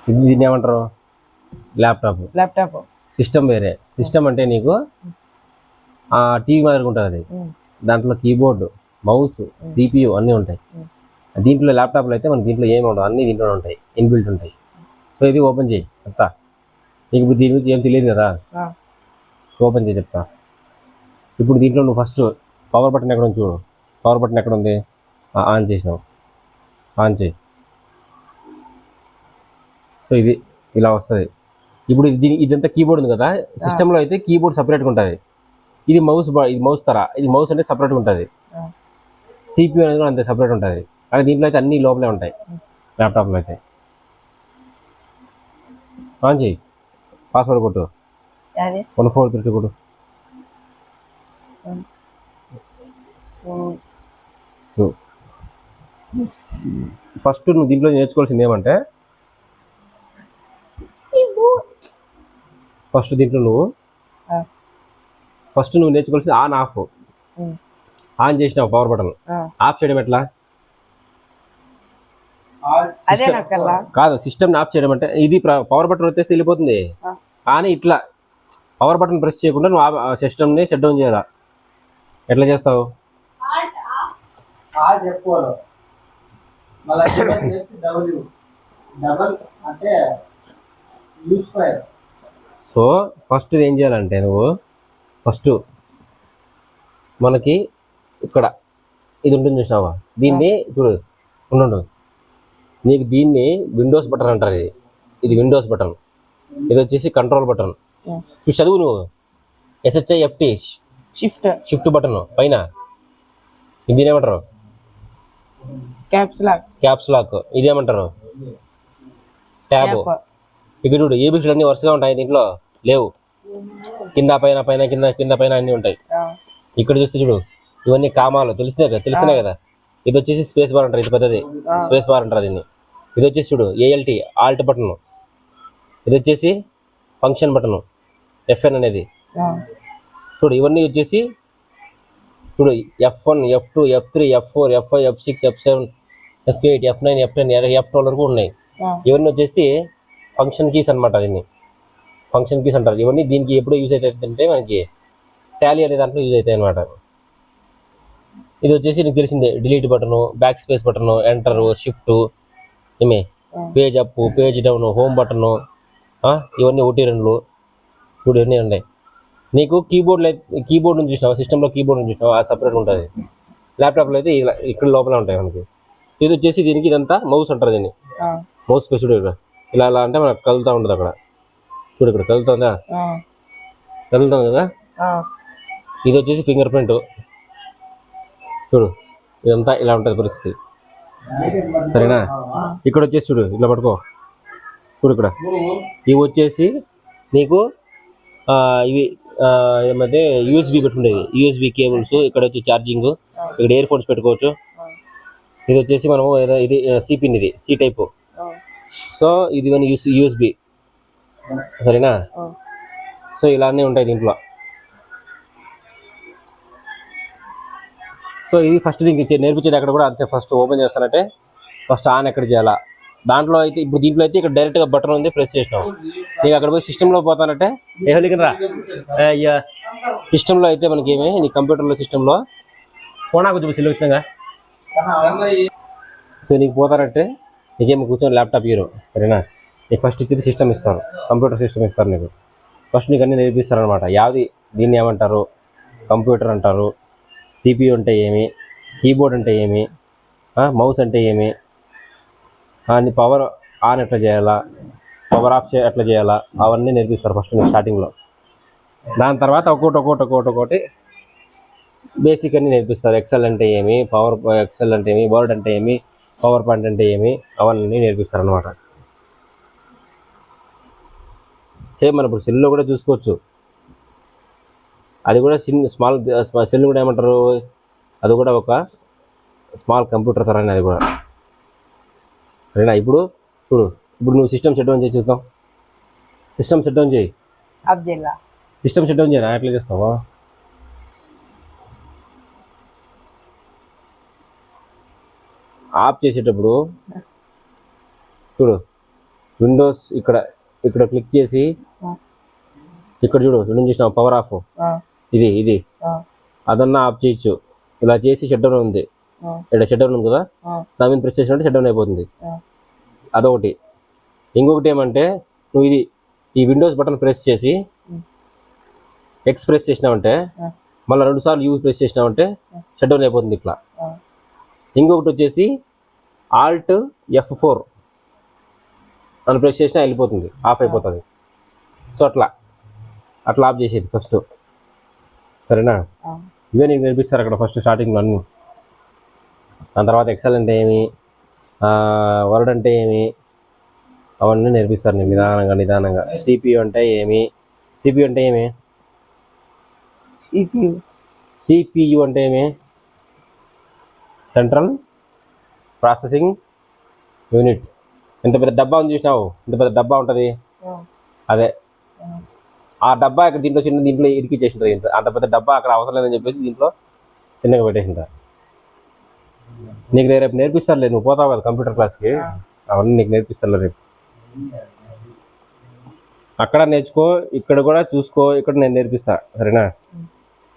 దీన్ని ఏమంటారు? Laptop. System వేరే. సిస్టమ్ అంటే నీకు టీవీ మాదిరిగా ఉంటుంది అది. దాంట్లో కీబోర్డు, మౌస్, సిపియు అన్నీ ఉంటాయి. దీంట్లో ల్యాప్టాప్లో అయితే మనకి దీంట్లో ఏమి ఉండవు, అన్నీ దీంట్లో ఉంటాయి, ఇన్బిల్ట్ ఉంటాయి. సో ఇది ఓపెన్ చేయి చెప్తా. నీకు ఇప్పుడు దీని గురించి ఏం తెలియదు కదా, ఓపెన్ చేయి చెప్తా. ఇప్పుడు దీంట్లో నువ్వు ఫస్ట్ పవర్ బటన్ ఎక్కడ ఉంది చూడు. పవర్ బటన్ ఎక్కడ ఉంది? ఆన్ చేసినావు, ఆన్ చేయి. సో ఇది ఇలా వస్తుంది. ఇప్పుడు ఇదంతా కీబోర్డ్ ఉంది కదా, సిస్టంలో అయితే కీబోర్డ్ సపరేట్గా ఉంటుంది. ఇది మౌస్, ఇది మౌస్ తర, ఇది మౌస్ అంటే సపరేట్గా ఉంటుంది. సిపియూ అనేది కూడా అంతే సపరేట్ ఉంటుంది. కానీ దీంట్లో అయితే అన్ని లోపలే ఉంటాయి. ల్యాప్టాప్లో అయితే ఆన్ చేయి, పాస్వర్డ్ కొట్టు, 1432 కొట్టు. ఫస్ట్ నువ్వు దీంట్లో నేర్చుకోవాల్సింది ఏమంటే, ఫస్ట్ నువ్వు నేర్చుకోవాల్సింది ఆన్ ఆఫ్. ఆన్ చేసినావు పవర్ బటన్, ఆఫ్ చేయడం ఎట్లా? కాదు, సిస్టమ్ ఆఫ్ చేయడం అంటే ఇది పవర్ బటన్ వచ్చేసి వెళ్ళిపోతుంది. కానీ ఇట్లా పవర్ బటన్ ప్రెస్ చేయకుండా నువ్వు సిస్టమ్ని షట్ డౌన్ చేయాలా. ఎట్లా చేస్తావు? సో ఫస్ట్ ఏం చేయాలంటే, నువ్వు ఫస్ట్ మనకి ఇక్కడ ఇది ఉంటుంది చూసినావా, దీన్ని చూడు, ఉండు. నీకు దీన్ని విండోస్ బటన్ అంటారు. ఇది విండోస్ బటన్, ఇది వచ్చేసి కంట్రోల్ బటన్. చూసి చదువు నువ్వు. SHIFT షిఫ్ట్ బటన్ పైన. దీని ఏమంటారు? Caps lock. ఇదేమంటారు? ట్యాబ్. ఇక్కడ చూడు, ఏబిసిలు అన్ని వరుసగా ఉంటాయి, దీంట్లో లేవు. కింద పైన పైన కింద పైన అన్నీ ఉంటాయి. ఇక్కడ చూస్తే చూడు, ఇవన్నీ కామాలు తెలిసినాయి కదా. ఇది వచ్చేసి స్పేస్ బార్ అంటారు, ఇది పెద్దది స్పేస్ బార్ అంటారు దీన్ని. ఇది వచ్చేసి చూడు ALT ఆల్ట్ బటన్. ఇది వచ్చేసి ఫంక్షన్ బటన్, FN అనేది. చూడు ఇవన్నీ వచ్చేసి చూడు F1, F2, F3, F4, F5, F6, F7, F8, F9, F10, F12 వరకు ఉన్నాయి. ఇవన్నీ వచ్చేసి ఫంక్షన్ కీస్ అనమాట. దీన్ని ఫంక్షన్ కీస్ అంటారు. ఇవన్నీ దీనికి ఎప్పుడు యూజ్ అవుతాయి అంటే, మనకి టాలీ అనే దాంట్లో యూజ్ అవుతాయి అనమాట. ఇది వచ్చేసి నీకు తెలిసిందే, delete button, back space button, enter, shift, page up, page down, home button, ఇవన్నీ 1, 2 చూడు ఇవన్నీ ఉన్నాయి. నీకు కీబోర్డ్ నుంచి చూసినావా, సిస్టంలో కీబోర్డ్ నుంచి చూసినావా, అది సపరేట్ ఉంటుంది. ల్యాప్టాప్లో అయితే ఇలా ఇక్కడ లోపల ఉంటాయి మనకి. ఇది వచ్చేసి దీనికి ఇదంతా మౌస్ అంటారు దీన్ని. మౌస్ స్పేస్ చూడు, ఇలా అంటే మనకు కదులుతూ ఉంటుంది అక్కడ. చూడు ఇక్కడ కదులుతుంది కదా. ఇది వచ్చేసి ఫింగర్ ప్రింట్. చూడు ఇదంతా ఇలా ఉంటుంది పరిస్థితి, సరేనా? ఇక్కడ వచ్చేసి చూడు, ఇట్లా పట్టుకో. చూడు ఇక్కడ ఇవి వచ్చేసి నీకు ఇవి ఏమంటే USB పెట్టుకుండేది, USB కేబుల్స్. ఇక్కడ వచ్చి ఛార్జింగ్, ఇక్కడ ఇయర్ ఫోన్స్ పెట్టుకోవచ్చు. ఇది వచ్చేసి మనము ఇది C పిన్, ఇది C టైపు. సో ఇది USB, సరేనా? సో ఇలానే ఉంటాయి దీంట్లో. సో ఇది ఫస్ట్ నీకు నేర్పించేది అక్కడ కూడా అంతే. ఫస్ట్ ఓపెన్ చేస్తానంటే ఫస్ట్ ఆన్ ఎక్కడ చేయాలా. దాంట్లో అయితే ఇప్పుడు దీంట్లో అయితే ఇక్కడ డైరెక్ట్గా బటన్ ఉంది, ప్రెస్ చేసినావు. నీకు అక్కడ పోయి సిస్టంలో పోతానంటే రా. అయ్యా సిస్టంలో అయితే మనకి ఏమి, నీ కంప్యూటర్లో సిస్టంలో ఫోనా కొంచెం సెల్ వచ్చినాగా. సో నీకు పోతానంటే నీకేమో కూర్చొని ల్యాప్టాప్ హీరో, సరేనా? నీకు ఫస్ట్ ఇచ్చేది సిస్టమ్ ఇస్తారు, కంప్యూటర్ సిస్టమ్ ఇస్తారు నీకు. ఫస్ట్ నీకు అన్నీ నేర్పిస్తారనమాట. యాది దీన్ని ఏమంటారు, కంప్యూటర్ అంటారు, CPU అంటే ఏమి, కీబోర్డ్ అంటే ఏమి, మౌస్ అంటే ఏమి, నీ పవర్ ఆన్ ఎట్లా చేయాలా, పవర్ ఆఫ్ ఎట్లా చేయాలా, అవన్నీ నేర్పిస్తారు ఫస్ట్ నీకు స్టార్టింగ్లో. దాని తర్వాత ఒక్కొక్కటి బేసిక్ అన్నీ నేర్పిస్తారు. ఎక్సెల్ అంటే ఏమి, ఎక్సెల్ అంటే ఏమి, వర్డ్ అంటే ఏమి, పవర్ పాయింట్ అంటే ఏమి, అవన్నీ నేర్పిస్తారు అనమాట. సేమ్ మనం ఇప్పుడు సెల్లో కూడా చూసుకోవచ్చు. అది కూడా స్మాల్ సెల్ కూడా ఏమంటారు, అది కూడా ఒక స్మాల్ కంప్యూటర్ తరాన్ని అది కూడా, సరేనా? ఇప్పుడు చూడు, ఇప్పుడు నువ్వు సిస్టమ్ షట్ డౌన్ చేసి చూద్దాం. సిస్టమ్ షట్ డౌన్ చేయి. సిస్టమ్ షట్ డౌన్ చేయరా, ఎట్లా చేస్తావా? ఆఫ్ చేసేటప్పుడు చూడు, విండోస్ ఇక్కడ ఇక్కడ క్లిక్ చేసి ఇక్కడ చూడు విండో చూసినావు పవర్ ఆఫ్ ఇది అదన్నా ఆఫ్ చేయొచ్చు. ఇలా చేసి షట్ డౌన్ ఉంది, ఇక్కడ షట్ డౌన్ ఉంది కదా, దాని మీద ప్రెస్ చేసినట్టు షట్ డౌన్ అయిపోతుంది. అదొకటి. ఇంకొకటి ఏమంటే నువ్వు ఈ విండోస్ బటన్ ప్రెస్ చేసి ఎక్స్ ప్రెస్ చేసినావంటే మళ్ళీ 2 సార్లు యూ ప్రెస్ చేసినావంటే షట్ డౌన్ అయిపోతుంది ఇట్లా. ఇంకొకటి వచ్చేసి ఆల్ట్ F4 అని ప్రెస్ చేసినా వెళ్ళిపోతుంది, ఆఫ్ అయిపోతుంది. సో అట్లా ఆఫ్ చేసేది ఫస్ట్, సరేనా? ఇవే నీకు నేర్పిస్తారు అక్కడ ఫస్ట్ స్టార్టింగ్లో అన్నీ. దాని తర్వాత ఎక్సెల్ అంటే ఏమి, వర్డ్ అంటే ఏమి, అవన్నీ నేర్పిస్తారు నేను నిదానంగా. CPU అంటే ఏమి, CPU అంటే ఏమి, CPU అంటే ఏమి, సెంట్రల్ ప్రాసెసింగ్ యూనిట్. ఇంత పెద్ద డబ్బా ఉంది చూసినావు, ఇంత పెద్ద డబ్బా ఉంటుంది, అదే ఆ డబ్బా ఇక్కడ దీంట్లో ఇరికిచ్చేసింటారు. అంత పెద్ద డబ్బా అక్కడ అవసరం లేదని చెప్పేసి దీంట్లో చిన్నగా పెట్టేసింటారు. నీకు రేపు నేర్పిస్తారులే, నువ్వు పోతావు కదా కంప్యూటర్ క్లాస్కి, అవన్నీ నీకు నేర్పిస్తారులే రేపు. అక్కడ నేర్చుకో, ఇక్కడ కూడా చూసుకో, ఇక్కడ నేను నేర్పిస్తా, సరేనా?